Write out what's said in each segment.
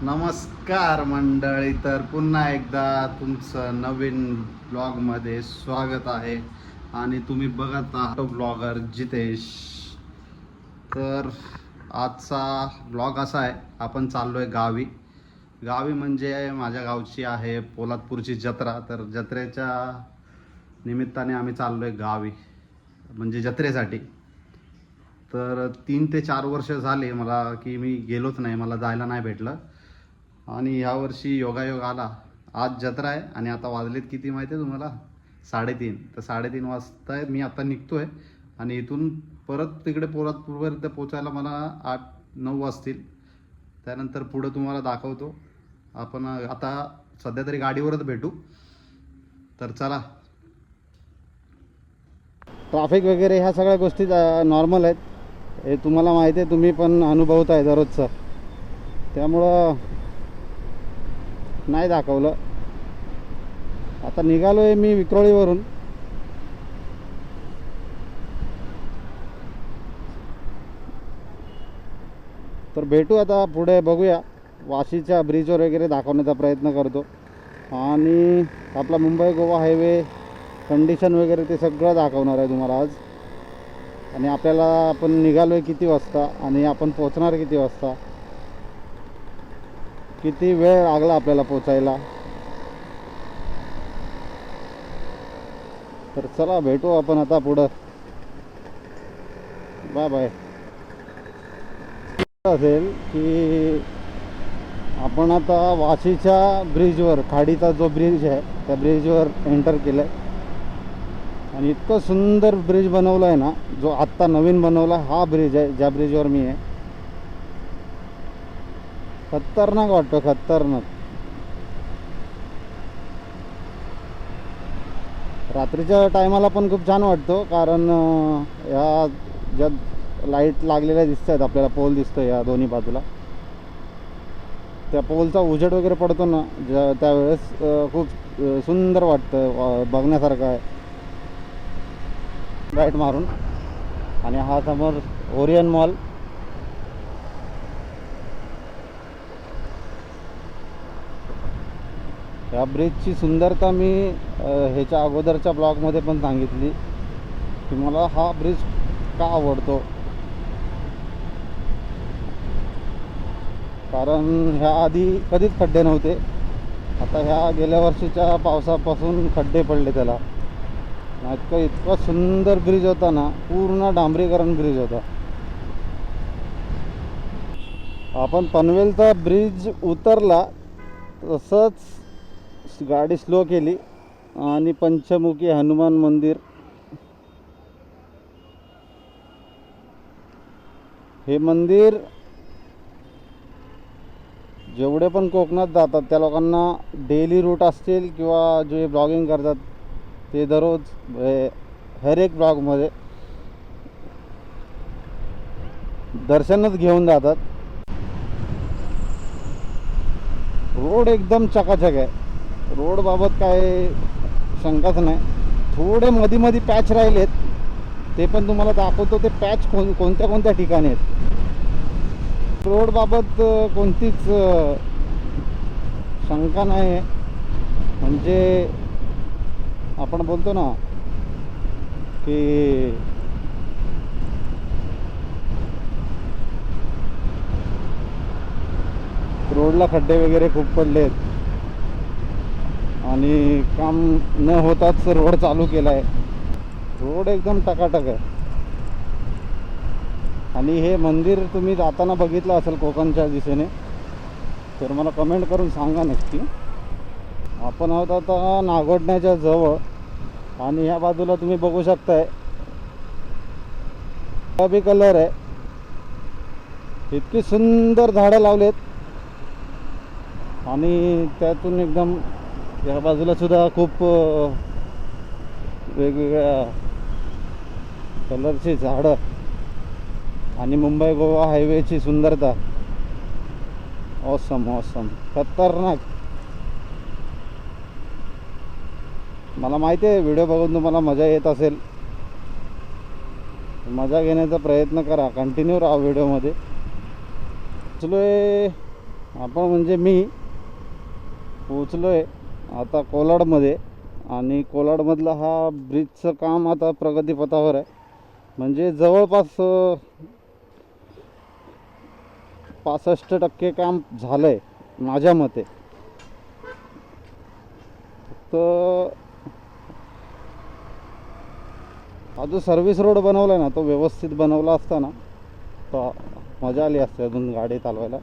नमस्कार मंडळी, तर पुन्हा एकदा तुमचं नवीन ब्लॉगमध्ये स्वागत आहे. आणि तुम्ही बघत आहात ब्लॉगर जितेश. तर आजचा ब्लॉग असा आहे, आपण चाललो आहे गावी. गावी म्हणजे माझ्या गावची आहे पोलादपूरची जत्रा. तर जत्रेच्या निमित्ताने आम्ही चाललो आहे गावी, म्हणजे जत्रेसाठी. तर 3 ते 4 वर्ष झाले मला की मी गेलोच नाही, मला जायला नाही भेटलं. आणि यावर्षी योगायोग आला. आज जत्रा आहे आणि आता वाजलेत किती माहिती आहे तुम्हाला? 3:30. तर 3:30 वाजता मी आता निघतो आहे आणि इथून परत तिकडे पोलादपूरपर्यंत पोचायला मला 8-9 वाजतील. त्यानंतर पुढं तुम्हाला दाखवतो. आपण आता सध्या तरी गाडीवरच भेटू. तर चला. ट्रॅफिक वगैरे ह्या सगळ्या गोष्टी नॉर्मल आहेत. हे तुम्हाला माहिती आहे, तुम्ही पण अनुभवत आहे दररोजचं. त्यामुळं नाही दाखवलं. आता निघालो आहे मी विक्रोळीवरून. तर भेटू आता पुढे, बघूया. वाशीच्या ब्रिजवर वगैरे दाखवण्याचा प्रयत्न करतो. आणि आपला मुंबई गोवा हायवे कंडिशन वगैरे ते सगळं दाखवणार आहे तुम्हाला आज. आणि आपल्याला आपण निघालो आहे किती वाजता आणि आपण पोचणार किती वाजता, किती वेळ लागला आपल्याला पोचायला. तर चला भेटू आपण आता पुढं. Bye bye. असेल की आपण आता वाशीच्या ब्रिजवर, खाडीचा जो ब्रिज आहे त्या ब्रिजवर एंटर केलं आहे. आणि इतकं सुंदर ब्रिज बनवलं आहे ना, जो आत्ता नवीन बनवला हा ब्रिज आहे ज्या ब्रिजवर मी आहे. खतरनाक वाटतं, खतरनाक. रात्रीच्या टायमाला पण खूप छान वाटतो, कारण ह्या ज्या लाईट लागलेल्या दिसत आहेत आपल्याला, पोल दिसतो या दोन्ही बाजूला, त्या पोलचा उजेड वगैरे पडतो ना त्यावेळेस खूप सुंदर वाटतं, बघण्यासारखं आहे. राईट मारून. आणि हा समोर ओरियन मॉल. या ब्रिजची सुंदरता मी ह्याच्या अगोदरच्या ब्लॉगमध्ये पण सांगितली की मला हा ब्रिज का आवडतो. कारण ह्या आधी कधीच खड्डे नव्हते. आता ह्या गेल्या वर्षीच्या पावसापासून खड्डे पडले त्याला. इतका सुंदर ब्रिज होता ना, पूर्ण डांबरीकरण ब्रिज होता. आपण पनवेलचा ब्रिज उतरला तसंच गाडी स्लो केली आणि पंचमुखी हनुमान मंदिर, हे मंदिर जेवढे पण कोकणात जातात त्या लोकांना डेली रूट असतील किंवा जे ब्लॉगिंग करतात ते दररोज हर एक ब्लॉगमध्ये दर्शनच घेऊन जातात. रोड एकदम चकाचक आहे. रोडबाबत काय शंकाच नाही. थोडे मध्ये मध्ये पॅच राहिलेत, ते पण तुम्हाला दाखवतो. ते पॅच कोणत्या कोणत्या ठिकाणी आहेत. रोडबाबत कोणतीच शंका नाही आहे. म्हणजे आपण बोलतो ना की रोडला खड्डे वगैरे खूप पडले आहेत आणि काम न होताच रोड चालू केला आहे. रोड एकदम टकाटक आहे. आणि हे मंदिर तुम्ही जाताना बघितलं असेल कोकणच्या दिशेने, तर मला कमेंट करून सांगा नक्की. आपण आहोत आता नागोठण्याच्या जवळ. आणि ह्या बाजूला तुम्ही बघू शकताय गुलाबी कलर आहे. इतकी सुंदर झाडं लावलेत. आणि त्यातून एकदम या बाजूला सुद्धा खूप वेगवेगळ्या कलरची झाडं. आणि मुंबई गोवा हायवेची सुंदरता ऑसम, ऑसम, खतरनाक. मला माहिती आहे व्हिडिओ बघून तुम्हाला मजा येत असेल. मजा घेण्याचा प्रयत्न करा, कंटिन्यू राहा व्हिडिओमध्ये. चलो आपण म्हणजे मी पोचलो आहे आता कोलाडमध्ये. आणि कोलाडमधला हा ब्रिजचं काम आता प्रगतीपथावर आहे. म्हणजे जवळपास 65% काम झालं आहे माझ्या मते. तर हा जो सर्व्हिस रोड बनवला आहे ना, तो व्यवस्थित बनवला असता ना तर मजा आली असते अजून गाडी चालवायला.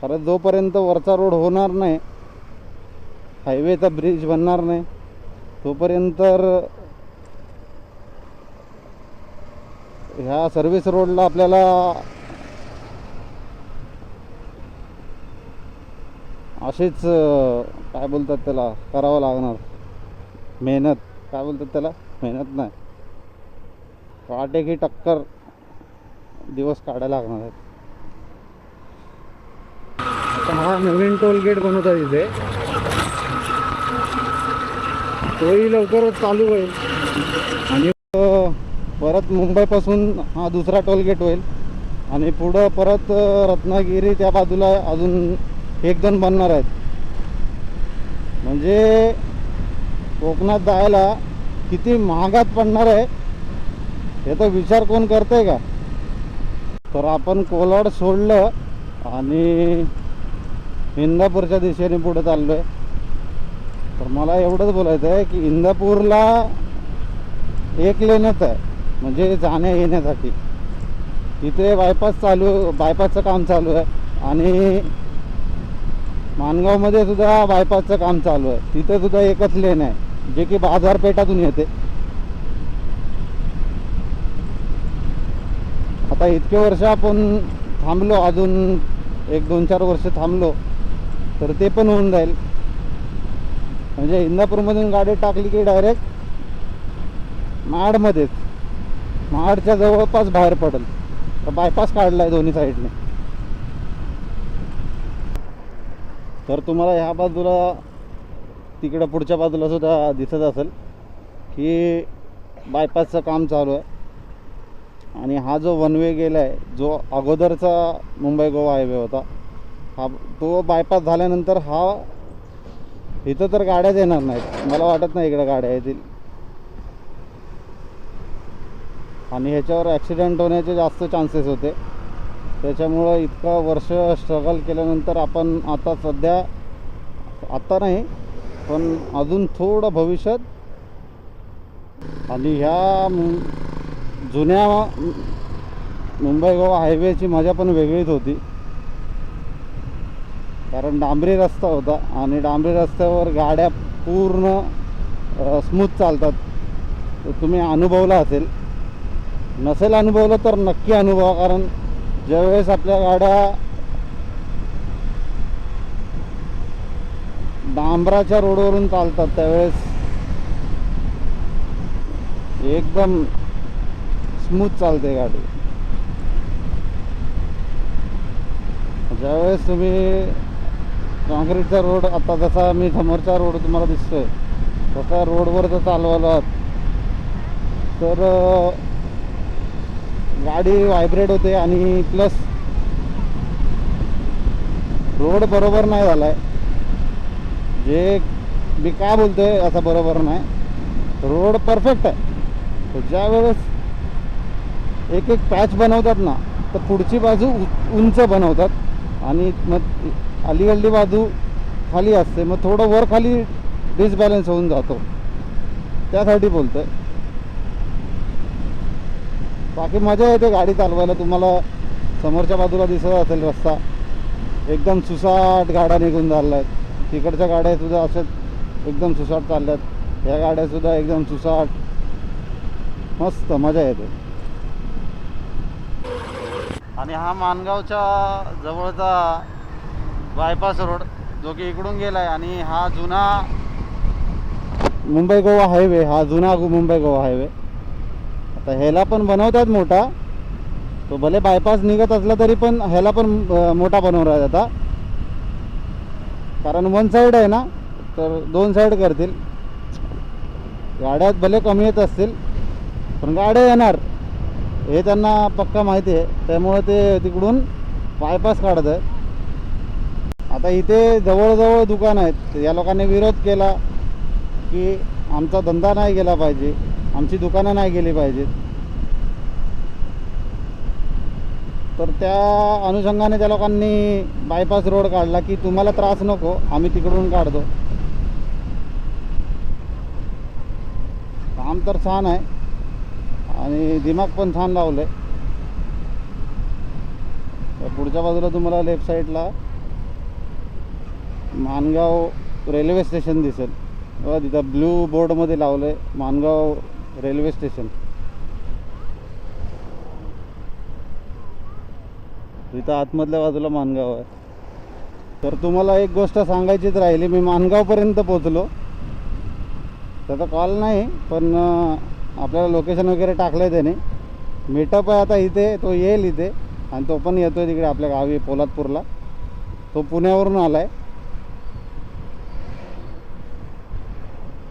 कारण जोपर्यंत वरचा रोड होणार नाही, हायवेचा ब्रिज बनणार नाही, तोपर्यंत ह्या सर्व्हिस रोडला आपल्याला अशीच काय बोलतात त्याला करावं लागणार. मेहनत काय बोलतात त्याला, मेहनत नाही, काटे की टक्कर दिवस काढायला लागणार आहेत. आता हा नवीन टोल गेट बनवत आहे इथे, तोही लवकरच चालू होईल. आणि परत मुंबईपासून हा दुसरा टोल गेट होईल. आणि पुढं परत रत्नागिरी त्या बाजूला अजून 1-2 बनणार आहेत. म्हणजे कोकणात जायला किती महागात पडणार आहे याचा विचार कोण करतंय का? तर आपण कोलाड सोडलं आणि इंदापूरच्या दिशेने पुढे चाललो आहे. तर मला एवढंच बोलायचं आहे की इंदापूरला 1 लेनच आहे, म्हणजे जाण्या येण्यासाठी. तिथे बायपासचं काम चालू आहे. आणि माणगावमध्ये सुद्धा बायपासचं काम चालू आहे. तिथे सुद्धा एकच लेन आहे, जे की बाजारपेठातून येते. आता इतके वर्ष आपण थांबलो, अजून 1-2-4 वर्ष थांबलो तर ते पण होऊन जाईल. म्हणजे इंदापूरमधून गाडी टाकली की डायरेक्ट महाडमध्येच, महाडच्या जवळपास बाहेर पडेल. तर बायपास काढला आहे दोन्ही साईडने. तर तुम्हाला ह्या बाजूला तिकडं पुढच्या बाजूला सुद्धा दिसत असेल की बायपासचं काम चालू आहे. आणि हा जो वन वे गेला आहे, जो अगोदरचा मुंबई गोवा हायवे होता, हा तो बायपास झाल्यानंतर हा इथं तर गाड्याच येणार नाहीत. मला वाटत नाही इकडे गाड्या येतील. आणि ह्याच्यावर ॲक्सिडेंट होण्याचे जास्त चान्सेस होते. त्याच्यामुळं इतकं वर्ष स्ट्रगल केल्यानंतर आपण आता सध्या, आत्ता नाही पण अजून थोडं भविष्यात, आणि ह्या जुन्या मुंबई गोवा हायवेची मजा पण वेगळीच होती. कारण डांबरी रस्ता होता आणि डांबरी रस्त्यावर गाड्या पूर्ण स्मूथ चालतात. तुम्ही अनुभवला असेल, नसेल अनुभवलं तर नक्की अनुभवा. कारण ज्यावेळेस आपल्या गाड्या डांबराच्या रोडवरून चालतात त्यावेळेस एकदम स्मूथ चालते गाडी. ज्यावेळेस तुम्ही काँक्रीटचा रोड, आता जसा मी समोरचा रोड तुम्हाला दिसतोय तसा रोडवर जर चालवलात तर गाडी व्हायब्रेट होते. आणि प्लस रोड बरोबर नाही झाला आहे. जे मी काय बोलतो आहे असं बरोबर नाही, रोड परफेक्ट आहे. तर ज्यावेळेस एक पॅच बनवतात ना, तर पुढची बाजू उंच बनवतात आणि मग अलीकडली बाजू खाली असते. मग थोडं वर खाली डिसबॅलन्स होऊन जातो, त्यासाठी बोलतो आहे. बाकी मजा येते गाडी चालवायला. तुम्हाला समोरच्या बाजूला दिसत असेल रस्ता एकदम सुसाट गाड्या निघून चालल्या आहेत. तिकडच्या गाड्यासुद्धा अशाच एकदम सुसाट चालल्यात. ह्या गाड्यासुद्धा एकदम सुसाट, मस्त मजा येते. आणि हा माणगावच्या जवळचा बायपास रोड जो की इकडून गेला आहे. आणि हा जुना मुंबई गोवा हायवे, हा जुना मुंबई गोवा हायवे. आता ह्याला पण बनवतात मोठा, तो भले बायपास निघत असला तरी पण ह्याला पण मोठा बनवला आता. कारण वन साईड आहे ना, तर दोन साईड करतील. गाड्यात भले कमी येत असतील पण गाड्या येणार हे त्यांना पक्का माहिती आहे. त्यामुळे ते तिकडून बायपास काढत आहे. आता इथे जवळजवळ दुकान आहेत. या लोकांनी विरोध केला की आमचा धंदा नाही गेला पाहिजे, आमची दुकानं नाही गेली पाहिजेत. तर त्या अनुषंगाने त्या लोकांनी बायपास रोड काढला की तुम्हाला त्रास नको, आम्ही तिकडून काढतो. काम तर छान आहे आणि दिमाग पण छान लावलं आहे. पुढच्या बाजूला तुम्हाला लेफ्ट साईडला माणगाव रेल्वे स्टेशन दिसेल बघा. तिथं ब्लू बोर्डमध्ये लावलं आहे माणगाव रेल्वे स्टेशन. तिथं आतमधल्या बाजूला माणगाव आहे. तर तुम्हाला एक गोष्ट सांगायचीच राहिली, मी माणगावपर्यंत पोचलो. त्याचा कॉल नाही पण आपल्याला लोकेशन वगैरे टाकलं आहे त्याने. मीटअप आहे आता इथे, तो येईल इथे आणि तो पण येतो आहे तिकडे आपल्या गावी पोलादपूरला. तो पुण्यावरून आला आहे.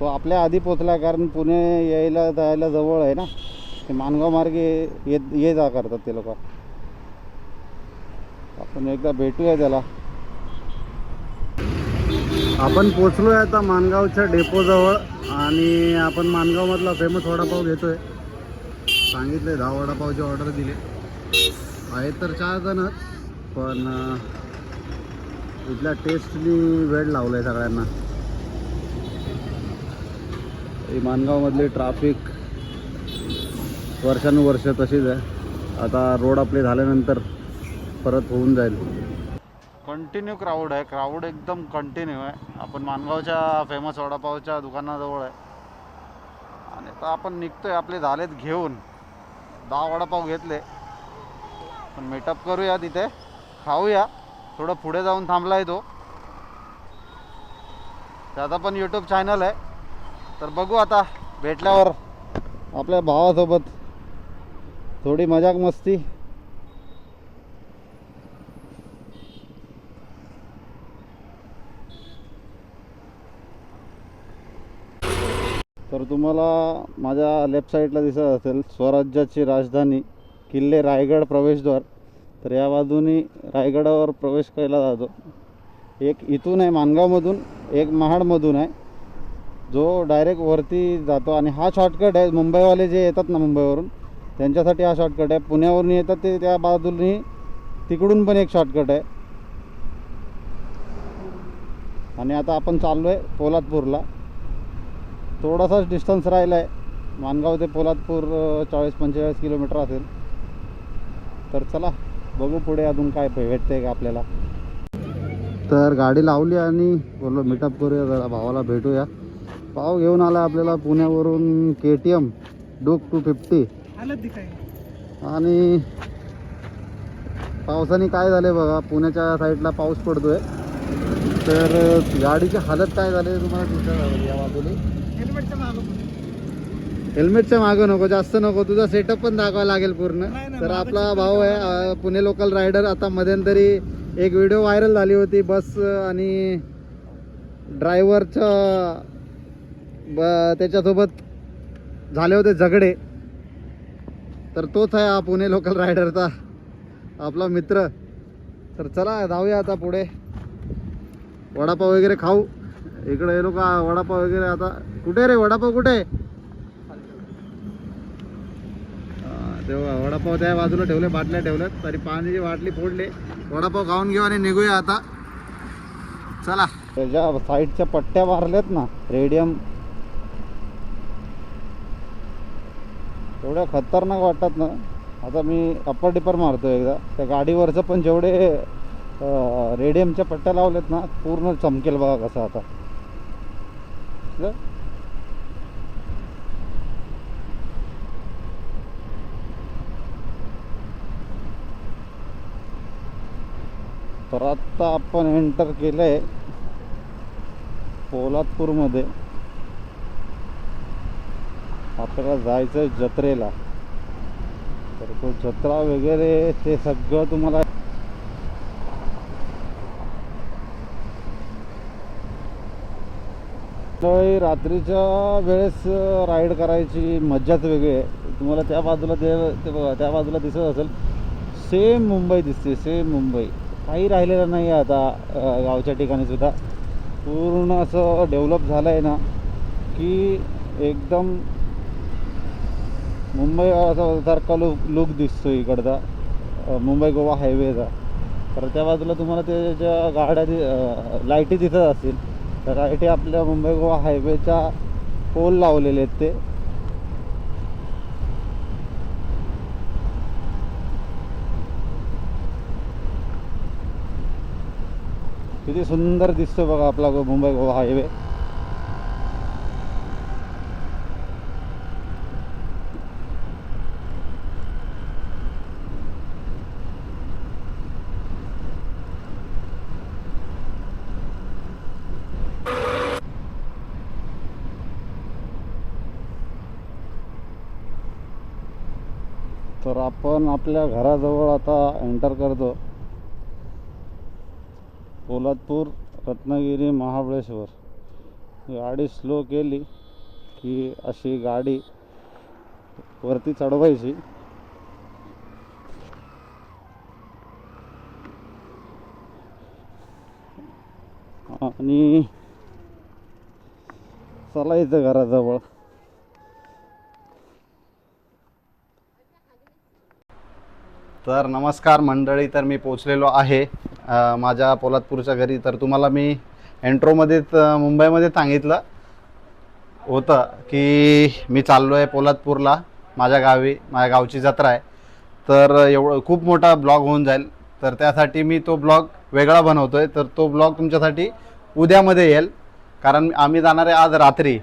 तो आपल्या आधी पोचला कारण पुणे यायला जायला जवळ आहे ना, ते माणगाव मार्गे ये जा करतात ते लोक. आपण एकदा भेटूया त्याला. आपण पोचलो आहे आता माणगावच्या डेपोजवळ आणि आपण माणगावमधला फेमस वडापाव घेतो आहे. सांगितले 10 वडापावची ऑर्डर दिली आहे. तर 4 जणच पण इथल्या टेस्टनी वेळ लावला आहे सगळ्यांना. ही माणगावमधली ट्रॅफिक वर्षानुवर्ष तशीच आहे. आता रोड आपले झाल्यानंतर परत होऊन जाईल. कंटिन्यू क्राऊड आहे, क्राऊड एकदम कंटिन्यू आहे. आपण माणगावच्या फेमस वडापावच्या दुकानाजवळ आहे आणि आता आपण निघतोय. आपले झालेत घेऊन 10 वडापाव घेतले. पण मीटअप करूया तिथे, खाऊया. थोडं पुढे जाऊन थांबला आहे तो. त्याचा पण यूट्यूब चॅनल आहे. तर बघू आता भेटल्यावर आपल्या भावासोबत थोडी मजाक मस्ती. तर तुम्हाला माझ्या लेफ्ट साईडला दिसत असेल स्वराज्याची राजधानी किल्ले रायगड प्रवेशद्वार. तर या बाजूनी रायगडावर प्रवेश केला जातो. एक इथून आहे माणगावमधून, एक महाडमधून आहे जो डायरेक्ट वरती जातो. आणि हा शॉर्टकट आहे. मुंबईवाले जे येतात ना मुंबईवरून त्यांच्यासाठी हा शॉर्टकट आहे. पुण्यावरून येतात ते त्या बाजूनी तिकडून पण एक शॉर्टकट आहे. आणि आता आपण चाललो आहे पोलादपूरला. थोडासाच डिस्टन्स राहिला आहे. माणगाव ते पोलादपूर 40-45 किलोमीटर असेल. तर चला बघू पुढे अजून काय भेटते का आपल्याला. तर गाडी लावली आणि बोललो मीटअप करूया, जरा भावाला भेटूया. भाव घेऊन आला आपल्याला पुण्यावरून KTM डूक 250. आणि पावसाने काय झाले बघा, पुण्याच्या साईडला पाऊस पडतोय. तर गाडीची हालत काय झाली तुम्हाला दिसत या बाजूला. हेल्मेटच्या मागं नको, जास्त नको. तुझा सेटअप पण दाखवायला लागेल पूर्ण. तर आपला भाऊ आहे पुणे लोकल रायडर. आता मध्यंतरी एक व्हिडिओ व्हायरल झाली होती बस आणि ड्रायव्हरच्या त्याच्यासोबत झाले होते झगडे. तर तोच आहे हा पुणे लोकल रायडरचा आपला मित्र. तर चला जाऊया आता पुढे, वडापाव वगैरे खाऊ. इकडे लोक वडापाव वगैरे. आता कुठे रे वडापाव कुठे? तेव्हा वडापाव त्या बाजूला ठेवले, बाटल्या ठेवल्यात. तरी पाण्याची बाटली फोडले. वडापाव खाऊन घेऊ आणि निघूया आता. चला. त्याच्या साईडच्या पट्ट्या मारल्यात ना रेडियम, एवढ्या खतरनाक वाटतात ना. आता मी अप्पर डिपर मारतो एकदा. त्या गाडीवरचं पण जेवढे रेडियमच्या पट्ट्या लावल्यात ना पूर्ण चमकेल बघा कसं. आता तर आत्ता आपण एंटर केलं आहे पोलादपूरमध्ये. आपल्याला जायचं आहे जत्रेला. तर तो जत्रा वगैरे ते सगळं तुम्हाला तर रात्रीच्या वेळेस राईड करायची मज्जाच वेगळी आहे. तुम्हाला त्या बाजूला ते बघा, त्या बाजूला दिसत असेल, सेम मुंबई दिसते, सेम मुंबई. काही राहिलेलं नाही आहे आता. गावच्या ठिकाणी सुद्धा पूर्ण असं डेव्हलप झालं आहे ना की एकदम मुंबई असा सारखा लुक दिसतो इकडचा, मुंबई गोवा हायवेचा. तर त्या बाजूला तुम्हाला त्याच्या गाड्या लाईटी दिसत असतील. तर लाईटी आपल्या मुंबई गोवा हायवेच्या पोल लावलेले आहेत ते. किती सुंदर दिसतो बघा आपला मुंबई गोवा हायवे. तर आपण आपल्या घराजवळ आता एंटर करतो. पोलादपूर, रत्नागिरी, महाबळेश्वर. गाडी स्लो केली की अशी गाडी वरती चढवायची आणि चालायचं घराजवळ. तर नमस्कार मंडळी, तर मी पोचलेलो आहे माझ्या पोलादपूरच्या घरी. तर तुम्हाला मी एंट्रोमध्येच मुंबईमध्ये सांगितलं होतं की मी चाललो आहे पोलादपूरला, माझ्या गावी. माझ्या गावची जत्रा आहे. तर एवढं खूप मोठा ब्लॉग होऊन जाईल. तर त्यासाठी मी तो ब्लॉग वेगळा बनवतो आहे. तर तो ब्लॉग तुमच्यासाठी उद्यामध्ये येईल, कारण आम्ही जाणार आहे आज रात्री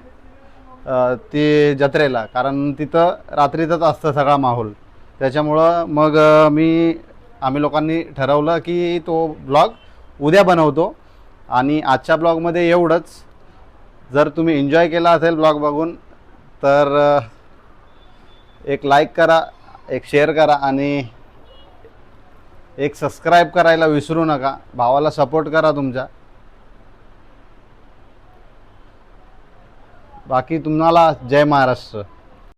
ते जत्रेला. कारण तिथं रात्रीतच असतं सगळा माहोल. त्याच्यामुळं मग आम्ही लोकांनी ठरवलं की तो ब्लॉग उद्या बनवतो. आणि आजच्या ब्लॉगमध्ये एवढंच. जर तुम्ही एन्जॉय केला असेल ब्लॉग बघून तर एक लाईक करा, एक शेअर करा आणि एक सबस्क्राईब करायला विसरू नका. भावाला सपोर्ट करा तुमच्या. बाकी तुम्हाला जय महाराष्ट्र.